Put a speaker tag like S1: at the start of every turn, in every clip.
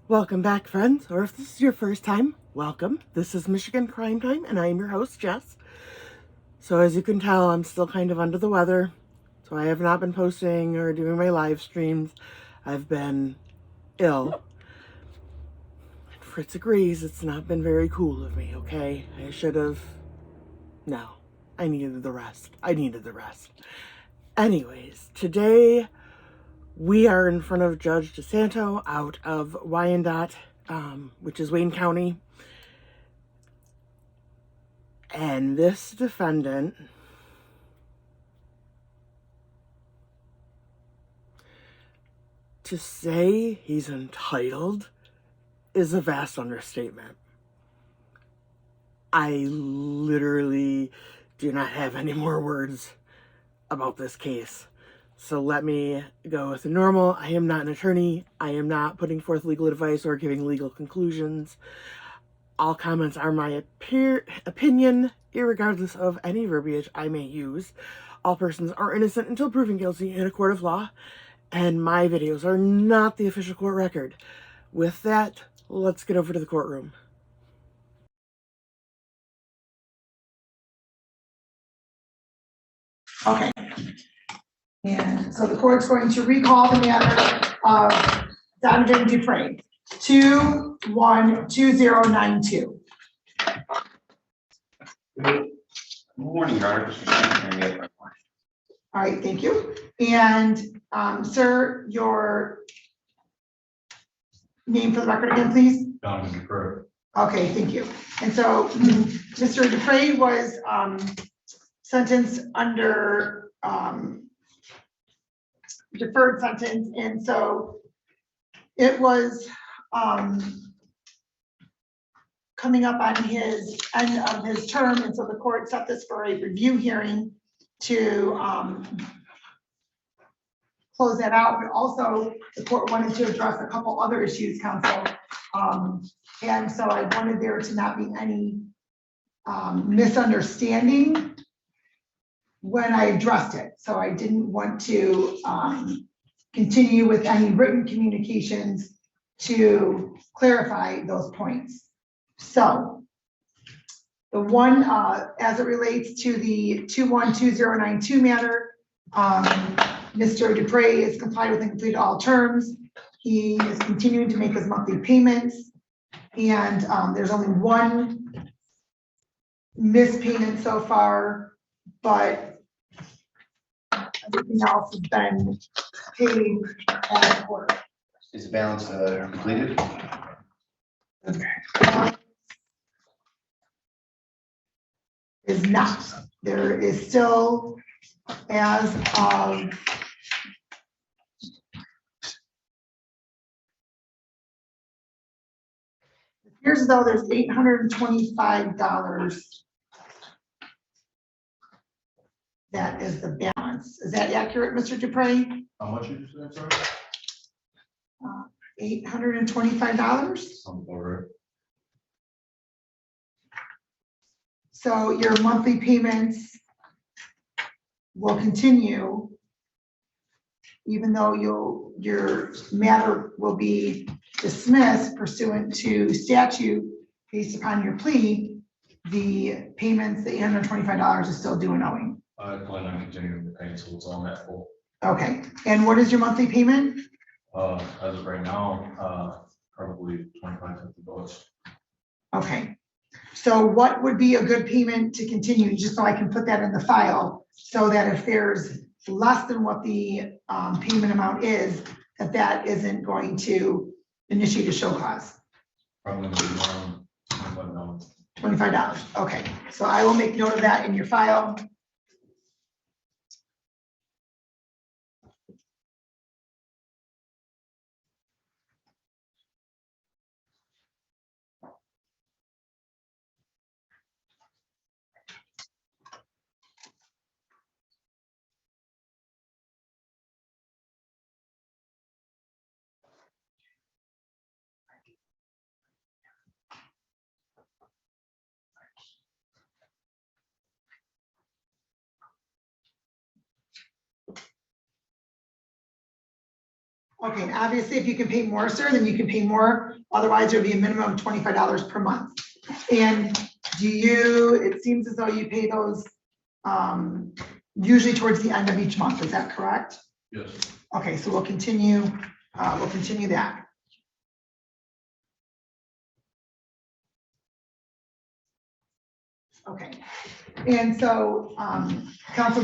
S1: Welcome back, friends, or if this is your first time, welcome. This is Michigan Crime Time, and I am your host, Jess. So as you can tell, I'm still kind of under the weather, so I have not been posting or doing my live streams. I've been ill. And Fritz agrees it's not been very cool of me, okay? I should have... No. I needed the rest. Anyways, today we are in front of Judge DeSanto out of Wyandotte, which is Wayne County. And this defendant to say he's entitled is a vast understatement. I literally do not have any more words about this case. So let me go with the normal. I am not an attorney. I am not putting forth legal advice or giving legal conclusions. All comments are my opinion, irregardless of any verbiage I may use. All persons are innocent until proven guilty in a court of law, and my videos are not the official court record. With that, let's get over to the courtroom.
S2: Okay. And so the court's going to recall the matter of Donovan Dupre, 212092.
S3: Good morning, Your Honor.
S2: All right, thank you. And sir, your name for the record again, please?
S3: Donovan Dupre.
S2: Okay, thank you. And so Mr. Dupre was sentenced under deferred sentence, and so it was coming up on his end of his term, and so the court set this for a review hearing to close that out, but also the court wanted to address a couple other issues, counsel. And so I wanted there to not be any misunderstanding when I addressed it. So I didn't want to continue with any written communications to clarify those points. So the one, as it relates to the 212092 matter, Mr. Dupre is complied with and completed all terms. He is continuing to make his monthly payments, and there's only one missed payment so far, but everything else has been paid at court.
S3: Is the balance completed?
S2: Is not. There is still, as of here's though there's $825 that is the balance. Is that accurate, Mr. Dupre?
S3: How much is that, sir?
S2: $825.
S3: Over.
S2: So your monthly payments will continue, even though your matter will be dismissed pursuant to statute based upon your plea. The payments, the $825 is still due and owing.
S3: I plan on continuing to pay until it's on that full.
S2: Okay, and what is your monthly payment?
S3: As of right now, probably $25-50.
S2: Okay, so what would be a good payment to continue, just so I can put that in the file, so that if there's less than what the payment amount is, that isn't going to initiate a show cause?
S3: Probably around $25.
S2: $25, okay. So I will make note of that in your file. Okay, and obviously, if you can pay more, sir, then you can pay more. Otherwise, there'll be a minimum of $25 per month. And it seems as though you pay those usually towards the end of each month. Is that correct?
S3: Yes.
S2: Okay, so we'll continue that. Okay, and so, council,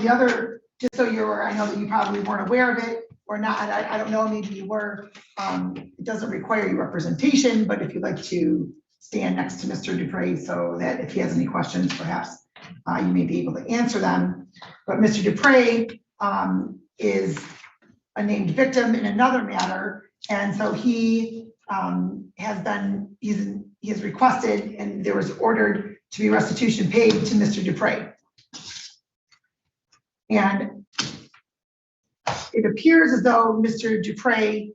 S2: just so you're, I know that you probably weren't aware of it or not, I don't know, maybe you were, it doesn't require your representation, but if you'd like to stand next to Mr. Dupre so that if he has any questions, perhaps you may be able to answer them. But Mr. Dupre is a named victim in another matter, and so he has requested, and there was ordered to be restitution paid to Mr. Dupre. And it appears as though Mr. Dupre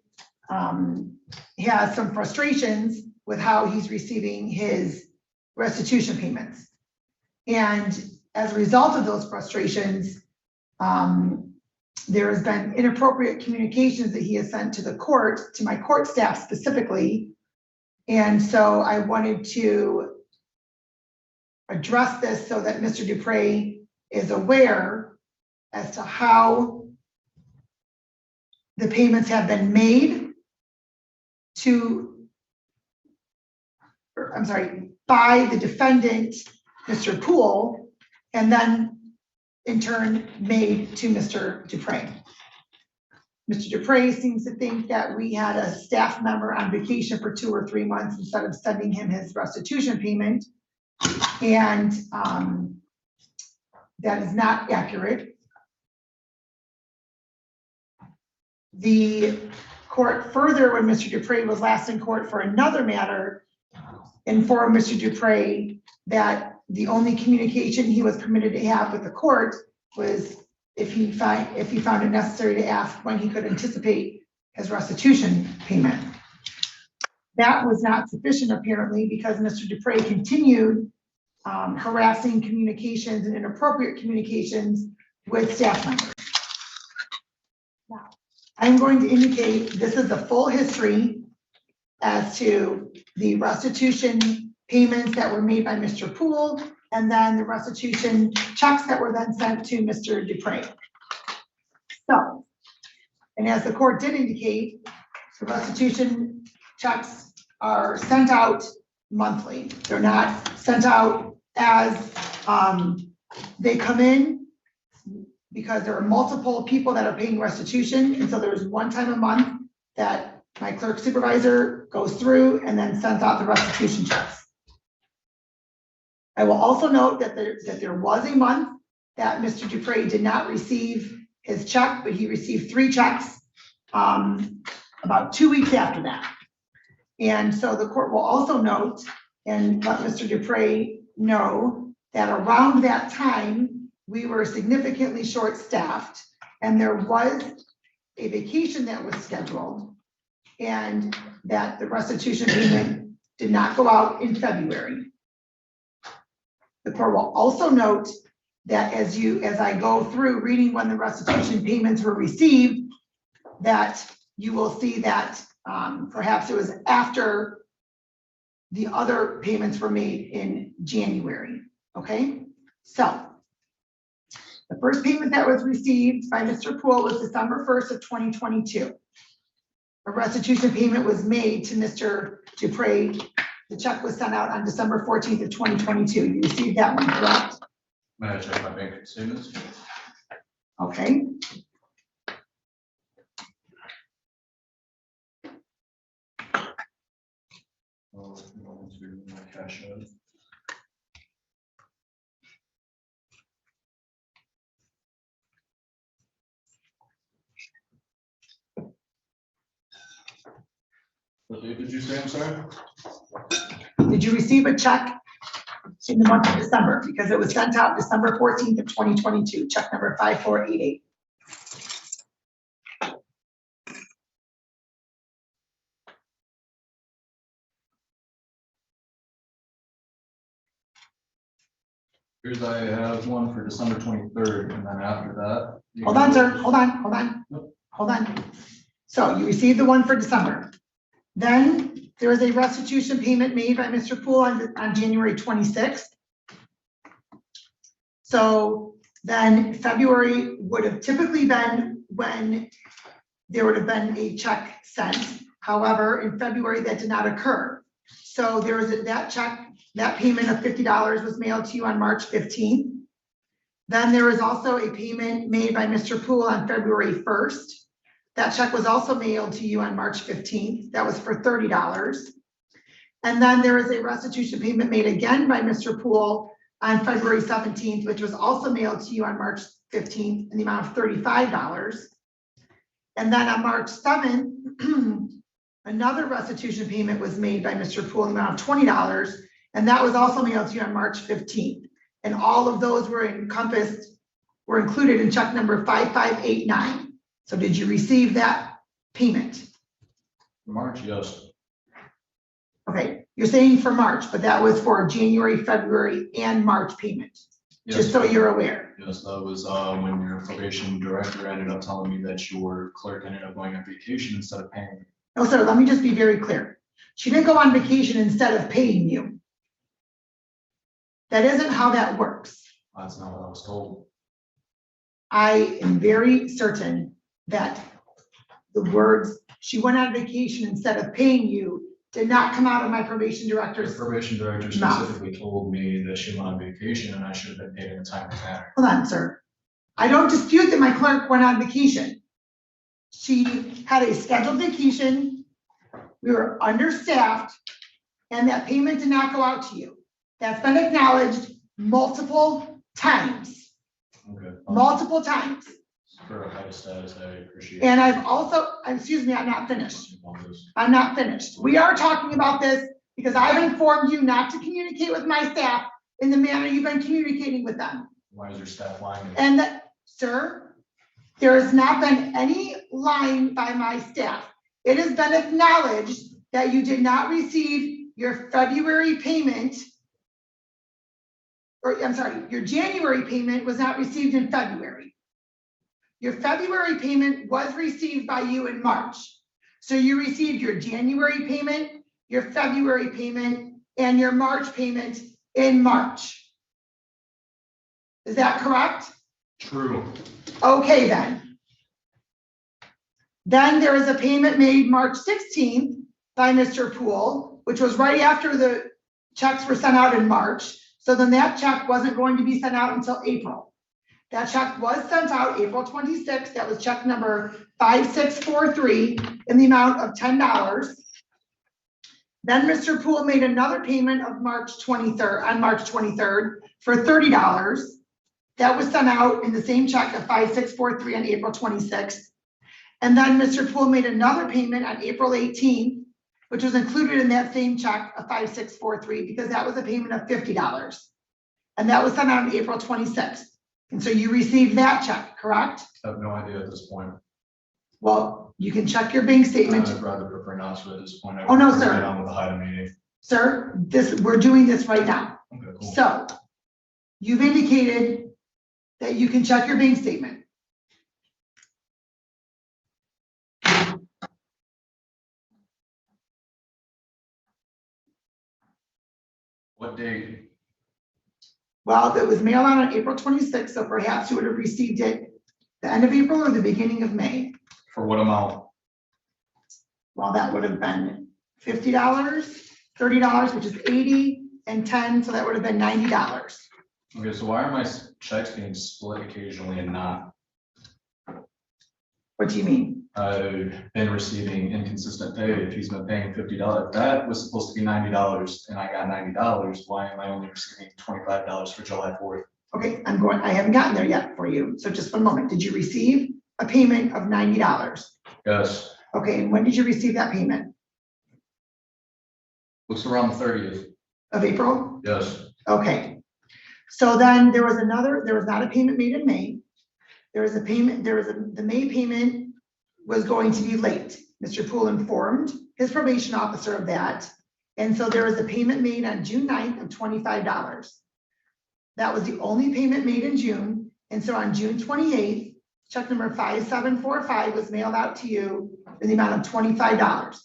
S2: has some frustrations with how he's receiving his restitution payments. And as a result of those frustrations, there has been inappropriate communications that he has sent to the court, to my court staff specifically. And so I wanted to address this so that Mr. Dupre is aware as to how the payments have been made by the defendant, Mr. Poole, and then in turn made to Mr. Dupre. Mr. Dupre seems to think that we had a staff member on vacation for 2 or 3 months instead of sending him his restitution payment. And that is not accurate. The court further, when Mr. Dupre was last in court for another matter, informed Mr. Dupre that the only communication he was permitted to have with the court was if he found it necessary to ask when he could anticipate his restitution payment. That was not sufficient apparently, because Mr. Dupre continued harassing communications and inappropriate communications with staff members. Now, I'm going to indicate this is the full history as to the restitution payments that were made by Mr. Poole, and then the restitution checks that were then sent to Mr. Dupre. So, and as the court did indicate, the restitution checks are sent out monthly. They're not sent out as they come in, because there are multiple people that are paying restitution, and so there's one time a month that my clerk supervisor goes through and then sends out the restitution checks. I will also note that there was a month that Mr. Dupre did not receive his check, but he received 3 checks about 2 weeks after that. And so the court will also note and let Mr. Dupre know that around that time, we were significantly short-staffed, and there was a vacation that was scheduled, and that the restitution payment did not go out in February. The court will also note that as I go through reading when the restitution payments were received, that you will see that perhaps it was after the other payments were made in January. Okay, so the first payment that was received by Mr. Poole was December 1st of 2022. A restitution payment was made to Mr. Dupre. The check was sent out on December 14th of 2022. You received that one, correct?
S3: May I check my bank statements?
S2: Okay.
S3: My cash out. What date did you say, I'm sorry?
S2: Did you receive a check in the month of December? Because it was sent out December 14th of 2022, check number 5488.
S3: Here's I have one for December 23rd, and then after that.
S2: Hold on, sir, hold on.
S3: Nope.
S2: Hold on. So you received the one for December. Then there is a restitution payment made by Mr. Poole on January 26th. So then February would have typically been when there would have been a check sent. However, in February, that did not occur. So there was that check, that payment of $50 was mailed to you on March 15th. Then there was also a payment made by Mr. Poole on February 1st. That check was also mailed to you on March 15th. That was for $30. And then there is a restitution payment made again by Mr. Poole on February 17th, which was also mailed to you on March 15th in the amount of $35. And then on March 7th, another restitution payment was made by Mr. Poole in the amount of $20, and that was also mailed to you on March 15th. And all of those were included in check number 5589. So did you receive that payment?
S3: March, yes.
S2: Okay, you're saying for March, but that was for January, February, and March payment, just so you're aware.
S3: Yes, that was when your probation director ended up telling me that your clerk ended up going on vacation instead of paying.
S2: No, sir, let me just be very clear. She didn't go on vacation instead of paying you. That isn't how that works.
S3: That's not what I was told.
S2: I am very certain that the words, "she went on vacation instead of paying you," did not come out of my probation
S3: The
S2: director's.
S3: probation director specifically told me that she went on vacation and I should have been paid in a timely manner.
S2: Hold on, sir. I don't dispute that my clerk went on vacation. She had a scheduled vacation. We were understaffed, and that payment did not go out to you. That's been acknowledged multiple times.
S3: Okay.
S2: Multiple times.
S3: For a high status, I appreciate.
S2: And I've also, excuse me, I'm not finished. I'm not finished. We are talking about this because I've informed you not to communicate with my staff in the manner you've been communicating with them.
S3: Why is your staff lying?
S2: And that, sir, there has not been any lying by my staff. It has been acknowledged that you did not receive your February payment, or I'm sorry, your January payment was not received in February. Your February payment was received by you in March. So you received your January payment, your February payment, and your March payment in March. Is that correct?
S3: True.
S2: Okay, then. Then there was a payment made March 16th by Mr. Poole, which was right after the checks were sent out in March. So then that check wasn't going to be sent out until April. That check was sent out April 26th. That was check number 5643 in the amount of $10. Then Mr. Poole made another payment of March 23rd for $30. That was sent out in the same check of 5643 on April 26th. And then Mr. Poole made another payment on April 18th, which was included in that same check of 5643 because that was a payment of $50. And that was sent out on April 26th. And so you received that check, correct?
S3: I have no idea at this point.
S2: Well, you can check your bank statement.
S3: I'd rather prefer not to at this point.
S2: Oh, no, sir.
S3: Right on with the HIDA meeting.
S2: Sir, we're doing this right now.
S3: Okay, cool.
S2: So you've indicated that you can check your bank statement.
S3: What date?
S2: Well, it was mailed out on April 26th, so perhaps you would have received it the end of April or the beginning of May.
S3: For what amount?
S2: Well, that would have been $50, $30, which is 80, and 10, so that would have been $90.
S3: Okay, so why are my checks being split occasionally and not?
S2: What do you mean?
S3: I've been receiving inconsistent pay. If he's been paying $50, that was supposed to be $90 and I got $90. Why am I only receiving $25 for July 4th?
S2: Okay, I haven't gotten there yet for you. So just one moment. Did you receive a payment of $90?
S3: Yes.
S2: Okay, and when did you receive that payment?
S3: Looks around the 30th.
S2: Of April?
S3: Yes.
S2: Okay. So then there was not a payment made in May. The May payment was going to be late. Mr. Poole informed his probation officer of that. And so there was a payment made on June 9th of $25. That was the only payment made in June. And so on June 28th, check number 5745 was mailed out to you in the amount of $25.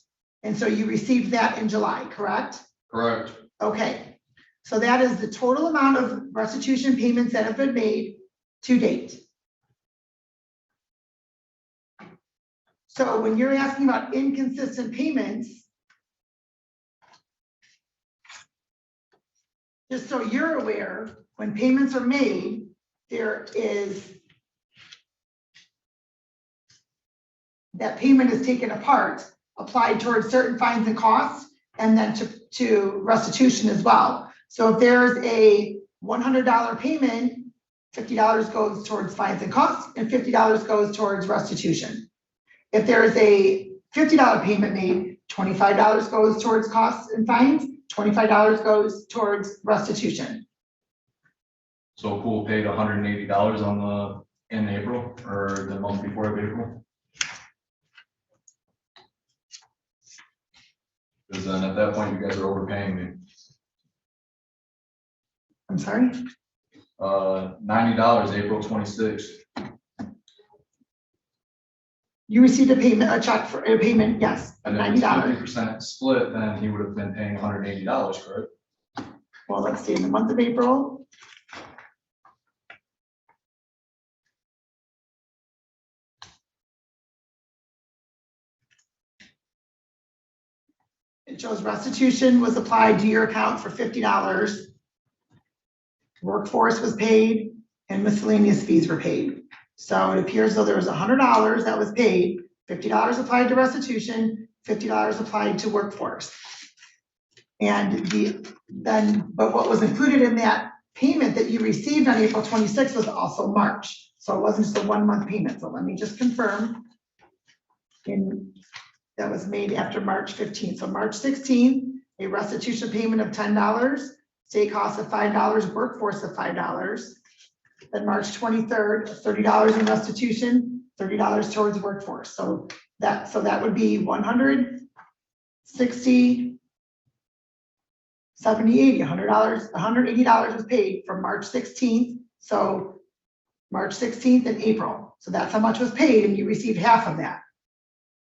S2: And so you received that in July, correct?
S3: Correct.
S2: Okay, so that is the total amount of restitution payments that have been made to date. So when you're asking about inconsistent payments, just so you're aware, when payments are made, there is that payment is taken apart, applied towards certain fines and costs, and then to restitution as well. So if there's a $100 payment, $50 goes towards fines and costs, and $50 goes towards restitution. If there's a $50 payment made, $25 goes towards costs and fines, $25 goes towards restitution.
S3: So pool paid $180 in April, or the month before of April? Because then at that point, you guys are overpaying me.
S2: I'm sorry?
S3: $90, April 26th.
S2: You received a payment, a check for a payment, yes, of
S3: And if it's
S2: $90.
S3: 50% split, then he would have been paying $180, correct?
S2: Well, let's see, in the month of April. It shows restitution was applied to your account for $50. Workforce was paid and miscellaneous fees were paid. So it appears though there was $100 that was paid, $50 applied to restitution, $50 applied to workforce. And but what was included in that payment that you received on April 26th was also March. So it wasn't just a 1 month payment. So let me just confirm. That was made after March 15th. So March 16th, a restitution payment of $10, state cost of $5, workforce of $5. Then March 23rd, $30 in restitution, $30 towards workforce. So that would be 160, 70, 80, $100, $180 was paid from March 16th. So March 16th and April. So that's how much was paid and you received half of that.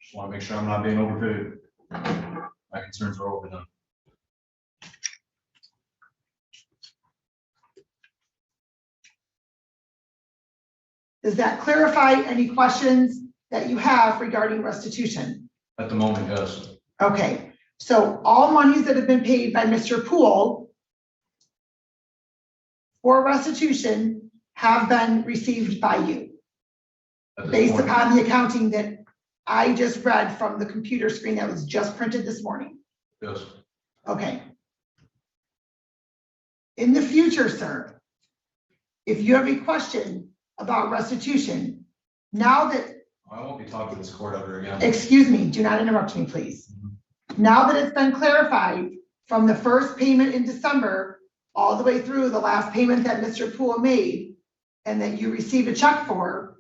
S3: Just want to make sure I'm not being overpaid. My concerns are overdone.
S2: Does that clarify any questions that you have regarding restitution?
S3: At the moment, yes.
S2: Okay, so all monies that have been paid by Mr. Poole for restitution have been received by you
S3: At this
S2: based
S3: point,
S2: upon the accounting that I just read from the computer screen that was just printed this morning.
S3: yes.
S2: Okay. In the future, sir, if you have a question about restitution, now that,
S3: I won't be talking to this court ever again.
S2: excuse me, do not interrupt me, please. Now that it's been clarified from the first payment in December, all the way through the last payment that Mr. Poole made and that you received a check for,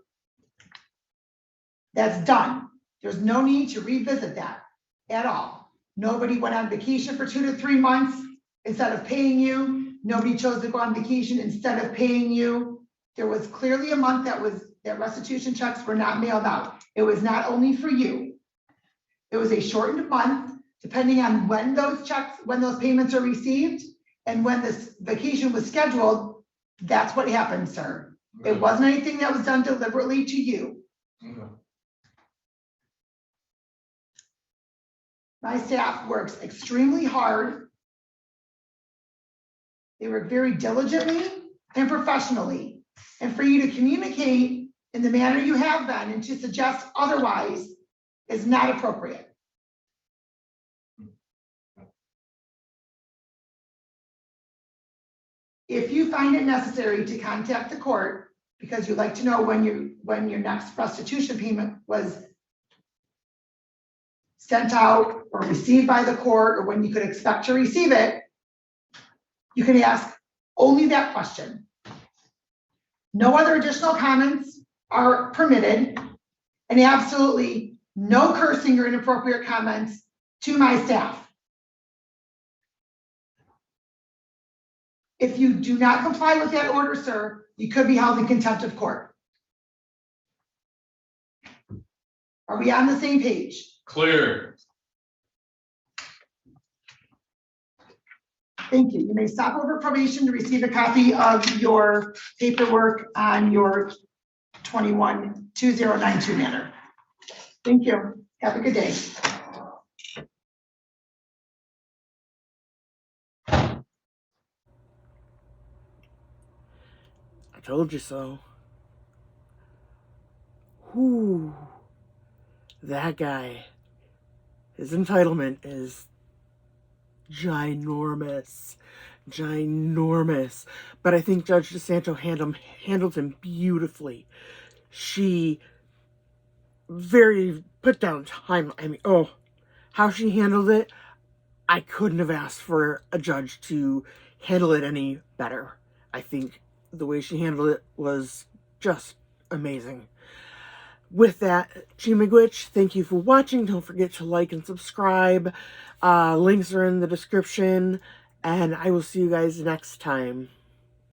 S2: that's done. There's no need to revisit that at all. Nobody went on vacation for 2 to 3 months instead of paying you. Nobody chose to go on vacation instead of paying you. There was clearly a month that restitution checks were not mailed out. It was not only for you. It was a shortened month, depending on when those payments are received and when this vacation was scheduled. That's what happened, sir. It wasn't anything that was done deliberately to you.
S3: Okay.
S2: My staff works extremely hard. They work very diligently and professionally. And for you to communicate in the manner you have been and to suggest otherwise is not appropriate. If you find it necessary to contact the court because you'd like to know when your next restitution payment was sent out or received by the court, or when you could expect to receive it, you can ask only that question. No other additional comments are permitted, and absolutely no cursing or inappropriate comments to my staff. If you do not comply with that order, sir, you could be held in contempt of court. Are we on the same page?
S3: Clear.
S2: Thank you. You may stop over probation to receive a copy of your paperwork on your 21-2092 matter. Thank you. Have a good day.
S1: I told you so. Whoo. That guy. His entitlement is ginormous. Ginormous. But I think Judge DeSanto handled him beautifully. She very put down time. I mean, oh, how she handled it, I couldn't have asked for a judge to handle it any better. I think the way she handled it was just amazing. With that, Chimagwitch, thank you for watching. Don't forget to like and subscribe. Links are in the description, and I will see you guys next time.